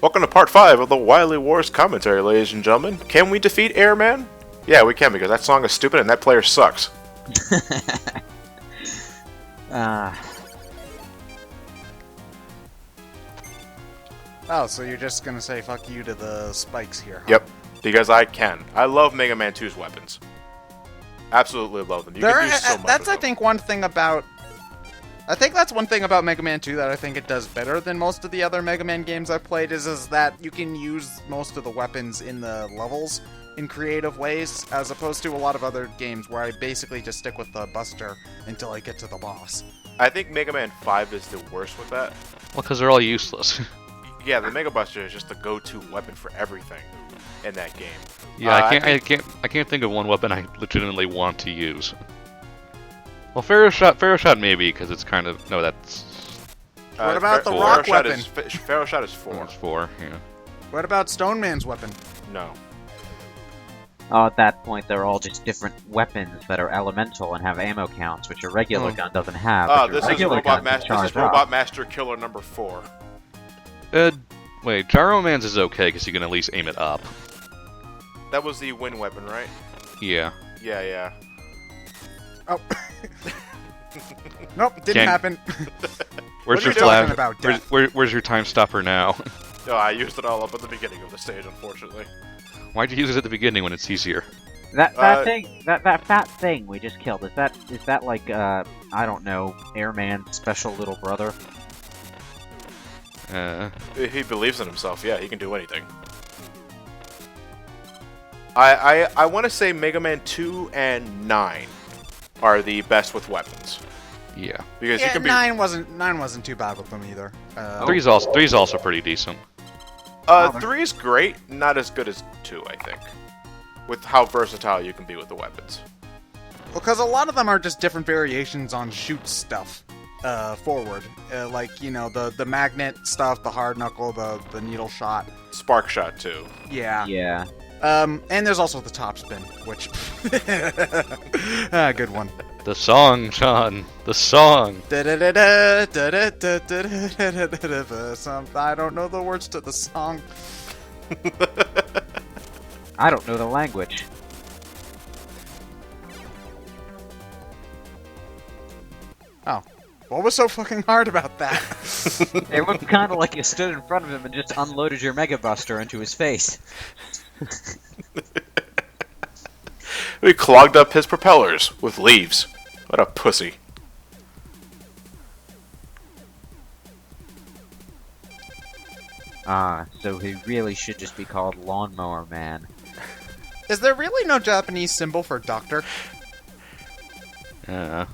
Welcome to part 5 of the Wily Wars commentary, ladies and gentlemen. Can we defeat Airman? Yeah, we can, because that song is stupid and that player sucks. Oh, so you're just gonna say fuck you to the spikes here, huh? Yep, because I can. I love Mega Man 2's weapons. Absolutely love them. You can do so much That's, with I think, one thing about... I think that's one thing about Mega Man 2 that I think it does better than most of the other Mega Man games I've played is that you can use most of the weapons in the levels in creative ways, as opposed to a lot of other games where I basically just stick with the Buster until I get to the boss. I think Mega Man 5 is the worst with that. Well, because they're all useless. Yeah, the Mega Buster is just the go-to weapon for everything in that game. Yeah, I can't think of one weapon I legitimately want to use. Well, Pharaoh Shot maybe, because it's kind of... No, that's... What about the rock weapon? Pharaoh Shot is 4. It's 4, yeah. What about Stone Man's weapon? No. At that point, they're all just different weapons that are elemental and have ammo counts, which a regular gun doesn't have. This is Robot Master Killer number 4. Wait, Gyro Man's is okay, because you can at least aim it up. That was the win weapon, right? Yeah. Yeah. Oh. Nope, didn't happen. Where's your talking flash? about, Where's your time stopper now? No, I used it all up at the beginning of the stage, unfortunately. Why'd you use it at the beginning when it's easier? That fat thing we just killed, is that like, I don't know, Airman's special little brother? He believes in himself, yeah, he can do anything. I want to say Mega Man 2 and 9 are the best with weapons. Yeah. Because yeah, you can be... 9 wasn't too bad with them either. 3's also pretty decent. 3 is great, not as good as 2, I think. With how versatile you can be with the weapons. Well, because a lot of them are just different variations on shoot stuff forward. Like, you know, the magnet stuff, the hard knuckle, the needle shot. Spark shot, too. Yeah. Yeah. And there's also the top spin, which... good one. The song, Sean. The song. I don't know the words to the song. I don't know the language. Oh. What was so fucking hard about that? It looked kind of like you stood in front of him and just unloaded your Mega Buster into his face. We clogged up his propellers with leaves. What a pussy. So he really should just be called Lawnmower Man. Is there really no Japanese symbol for doctor? I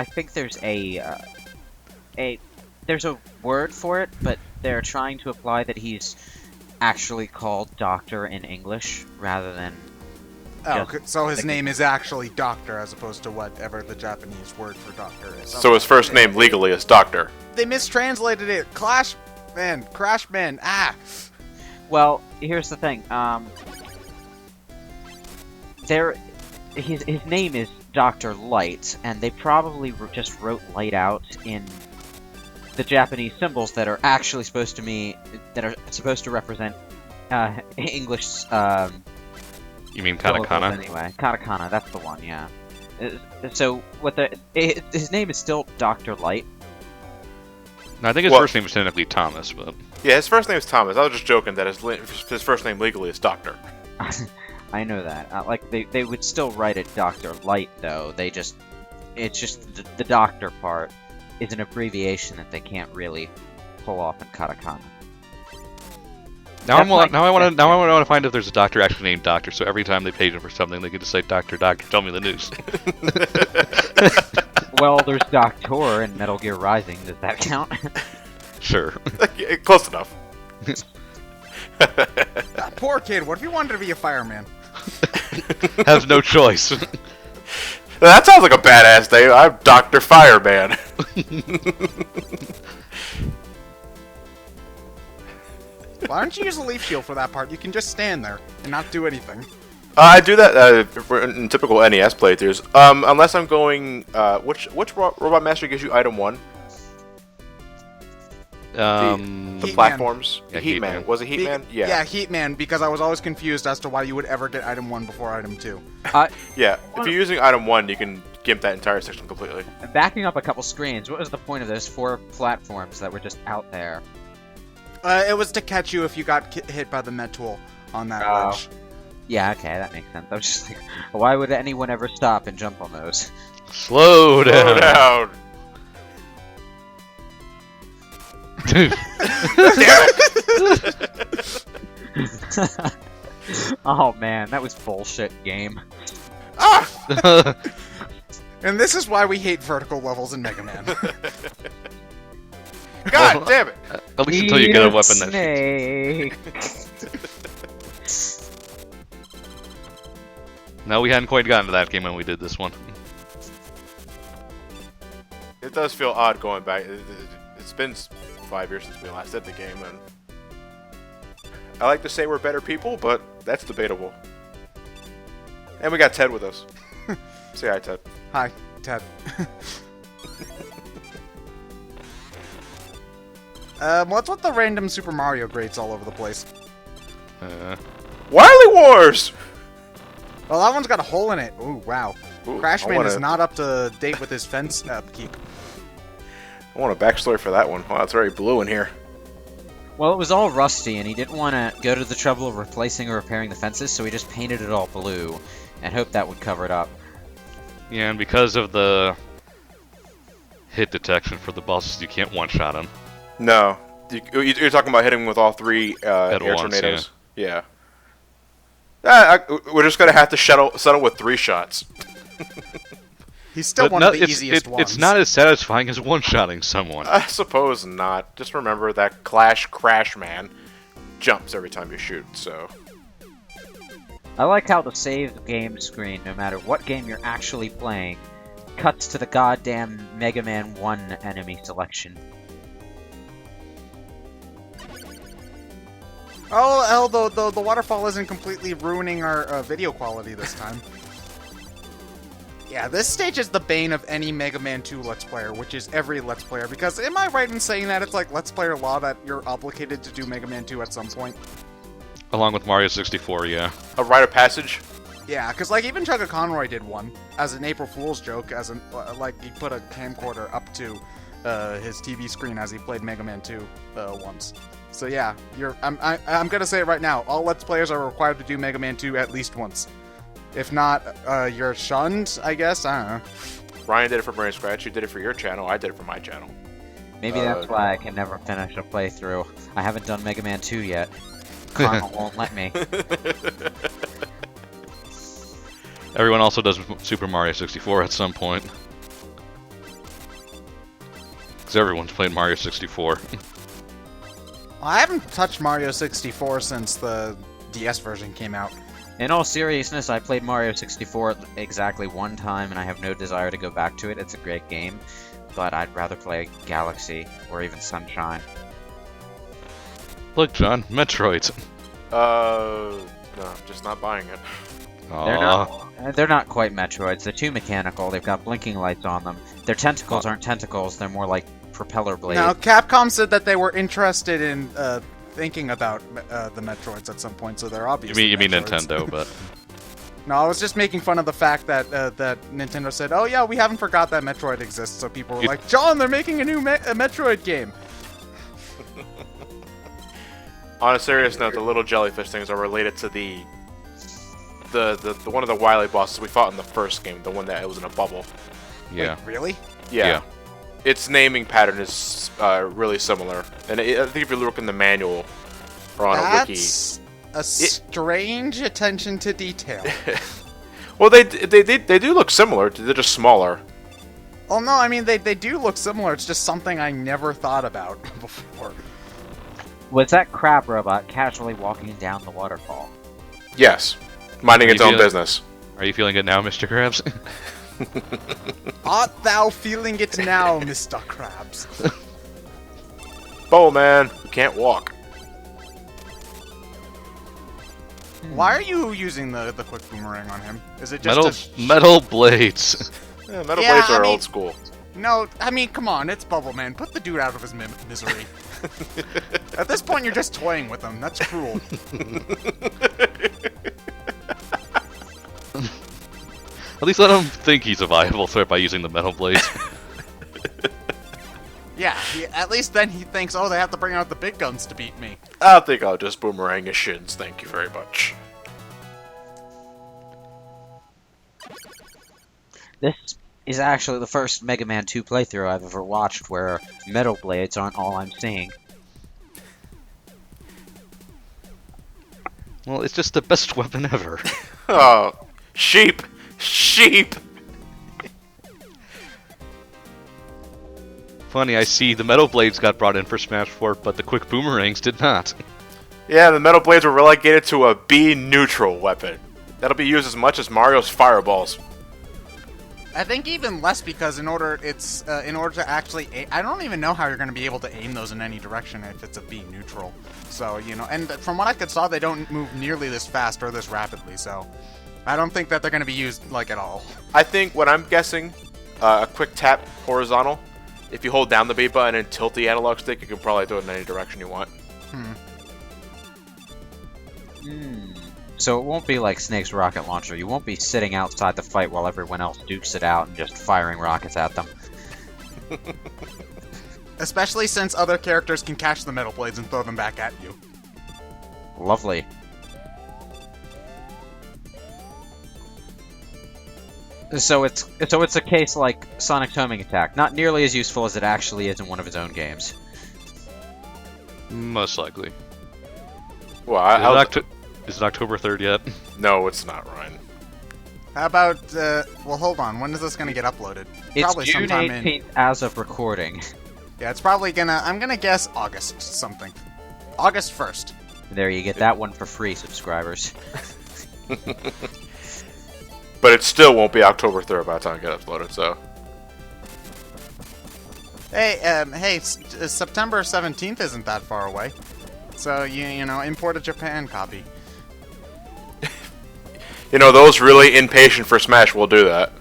think there's there's a word for it, but they're trying to imply that he's actually called Doctor in English rather than... Oh, so his name is actually Doctor as opposed to whatever the Japanese word for Doctor is. So his first name legally is Doctor. They mistranslated it. Crashman. Well, here's the thing. His name is Dr. Light, and they probably just wrote Light out in the Japanese symbols that are actually supposed to represent English. You mean katakana? Anyway, katakana. That's the one. Yeah. So his name is still Dr. Light. No, I think his first name is technically Thomas, but... Yeah, his first name is Thomas. I was just joking that his first name legally is Doctor. I know that. Like, they would still write it Dr. Light, though. It's just the doctor part is an abbreviation that they can't really pull off in katakana. Now I want to find if there's a doctor actually named Doctor, so every time they page him for something, they can just say, Doctor, tell me the news. Well, there's Doctor in Metal Gear Rising. Does that count? Sure. Close enough. That poor kid. What if he wanted to be a fireman? Has no choice. That sounds like a badass name. I'm Dr. Fireman. Why don't you use a leaf shield for that part? You can just stand there and not do anything. I do that in typical NES playthroughs. Unless I'm going, which Robot Master gives you item 1? The Heat platforms. Yeah, Heat Heat-Man. Man. Was it Heat Man? Yeah. Yeah, Heat-Man, because I was always confused as to why you would ever get item 1 before item 2. Yeah. If you're using item 1, you can gimp that entire section completely. Backing up a couple screens, what was the point of those 4 platforms that were just out there? It was to catch you if you got hit by the med tool on that Oh. ledge. Yeah, okay, that makes sense. I was just like, why would anyone ever stop and jump on those? Slow down. Slow down. Oh man, that was bullshit game. Ah! And this is why we hate vertical levels in Mega Man. God damn it! At least until you get a weapon that Snake. No, we hadn't quite gotten to that game when we did this one. It does feel odd going back. It's been 5 years since we last did the game, and I like to say we're better people, but that's debatable. And we got Ted with us. Say hi, Ted. Hi, Ted. What's with the random Super Mario grades all over the place? Wily Wars! Well, that one's got a hole in it. Ooh, wow. Ooh, Crashman is not up to date with his fence upkeep. I want a backstory for that one. Wow, it's very blue in here. Well, it was all rusty, and he didn't want to go to the trouble of replacing or repairing the fences, so he just painted it all blue, and hoped that would cover it up. Yeah, and because of the hit detection for the bosses, you can't one-shot them. No. You're talking about hitting with all 3 At air once, tornadoes? Yeah. We're just going to have to settle with 3 shots. He's still But one no, of the easiest ones. It's not as satisfying as one-shotting someone. I suppose not. Just remember that Crash Man jumps every time you shoot, so... I like how the save game screen, no matter what game you're actually playing, cuts to the goddamn Mega Man 1 enemy selection. Oh, the waterfall isn't completely ruining our video quality this time. Yeah, this stage is the bane of any Mega Man 2 Let's Player, which is every Let's Player, because am I right in saying that it's like Let's Player law that you're obligated to do Mega Man 2 at some point? Along with Mario 64, yeah. A rite of passage? Yeah, because like even Chugga Conroy did one as an April Fool's joke, as an like he put a camcorder up to his TV screen as he played Mega Man 2 once. So yeah, I'm gonna say it right now. All Let's Players are required to do Mega Man 2 at least once. If not, you're shunned, I guess. I don't know. Ryan did it for Brain Scratch. You did it for your channel. I did it for my channel. Maybe that's why I can never finish a playthrough. I haven't done Mega Man 2 yet. Karma won't let me. Everyone also does Super Mario 64 at some point. Because everyone's played Mario 64. I haven't touched Mario 64 since the DS version came out. In all seriousness, I played Mario 64 exactly one time, and I have no desire to go back to it. It's a great game, but I'd rather play Galaxy or even Sunshine. Look, John, Metroids. No, I'm just not buying it. They're not quite Metroids. They're too mechanical. They've got blinking lights on them. Their tentacles aren't tentacles. They're more like propeller blades. Now, Capcom said that they were interested in thinking about the Metroids at some point, so they're obviously You mean Metroids. Nintendo, but... No, I was just making fun of the fact that that Nintendo said, "Oh yeah, we haven't forgot that Metroid exists." So people were like, "John, they're making a new Metroid game." On a serious note, the little jellyfish things are related to the one of the Wily bosses we fought in the first game, the one that was in a bubble. Yeah. Wait, really? Yeah. Its naming pattern is really similar, and I think if you look in the manual or on a wiki, That's a strange attention to detail. well, they do look similar. They're just smaller. Oh no, I mean they do look similar. It's just something I never thought about before. Was that crab robot casually walking down the waterfall? Yes, minding its own feeling- business. Are you feeling it now, Mr. Krabs? Art thou feeling it now, Mr. Krabs? Bow man, you can't walk. Why are you using the quick boomerang on him? Is it just Metal blades. Yeah, metal Yeah, blades are I mean- old school. No, I mean, come on, it's Bubble Man. Put the dude out of his misery. At this point, you're just toying with them. That's cruel. At least let him think he's a viable threat by using the metal blades. Yeah, at least then he thinks, oh, they have to bring out the big guns to beat me. I think I'll just boomerang his shins. Thank you very much. This is actually the first Mega Man 2 playthrough I've ever watched where metal blades aren't all I'm seeing. Well, it's just the best weapon ever. Oh, sheep! Sheep! Funny, I see the metal blades got brought in for Smash 4, but the quick boomerangs did not. Yeah, the metal blades were relegated to a B-neutral weapon. That'll be used as much as Mario's fireballs. I think even less because in order to actually aim, I don't even know how you're going to be able to aim those in any direction if it's a B neutral. So, you know, and from what I could saw, they don't move nearly this fast or this rapidly, so I don't think that they're going to be used, like, at all. I think, what I'm guessing, a quick tap horizontal, if you hold down the B button and tilt the analog stick, you can probably do it in any direction you want. So it won't be like Snake's rocket launcher. You won't be sitting outside the fight while everyone else dukes it out and just firing rockets at them. Especially since other characters can catch the metal blades and throw them back at you. Lovely. So it's a case like Sonic's homing attack, not nearly as useful as it actually is in one of his own games. Most likely. Well, Is it October 3rd yet? no, it's not, Ryan. How about, well, hold on, when is this going to get uploaded? It's Probably June sometime 18th as of recording. Yeah, it's probably I'm gonna guess August something. August 1st. There, you get that one for free, subscribers. But it still won't be October 3rd by the time it gets uploaded, so... Hey, September 17th isn't that far away. So, you know, import a Japan copy. You know, those really impatient for Smash will do that.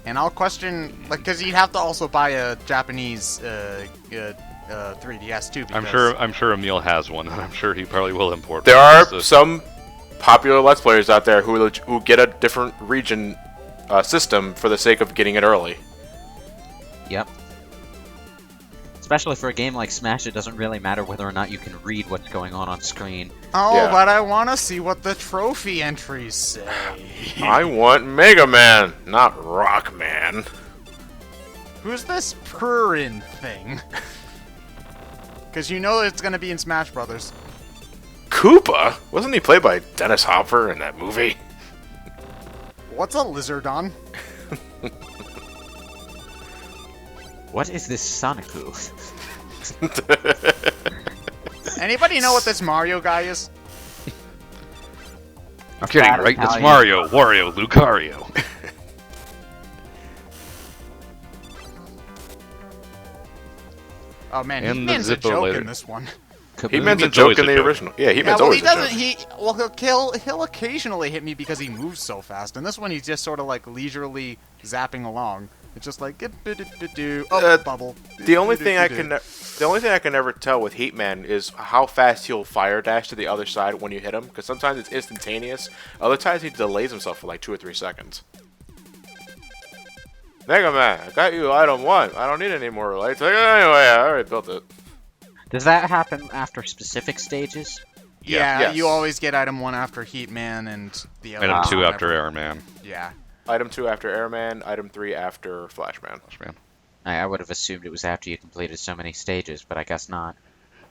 And I'll question, like, because you'd have to also buy a Japanese 3DS too. Because I'm sure Emil has one, and I'm sure he probably will import. There one. are some popular Let's Players out there who get a different region system for the sake of getting it early. Yep. Especially for a game like Smash, it doesn't really matter whether or not you can read what's going on screen. Oh, Yeah. but I want to see what the trophy entries say. I want Mega Man, not Rock Man. Who's this Purin thing? Because you know it's going to be in Smash Brothers. Koopa? Wasn't he played by Dennis Hopper in that movie? What's a Lizardon? What is this Sonicu? Anybody know what this Mario guy is? I'm kidding, Fat right? It's Italian. Mario, Wario, Lucario. Oh man, And the He-Man's a Zippo joke later. in this one. He meant a He-Man's joke always in a the joke. original. Yeah, Yeah, He-Man's well, always he a doesn't. joke. He'll occasionally hit me because he moves so fast. And this one, he's just sort of like leisurely zapping along. It's just like bubble. The only thing I can never tell with Heatman is how fast he'll fire dash to the other side when you hit him. Because sometimes it's instantaneous. Other times he delays himself for like 2 or 3 seconds. Mega Man, I got you item 1. I don't need any more lights. Like, anyway, I already built it. Does that happen after specific stages? Yeah, Yes. you always get item 1 after Heatman and the other Item 2 one after Airman. Yeah. Item 2 after Airman. Item 3 after Flashman. Man. I would have assumed it was after you completed so many stages, but I guess not.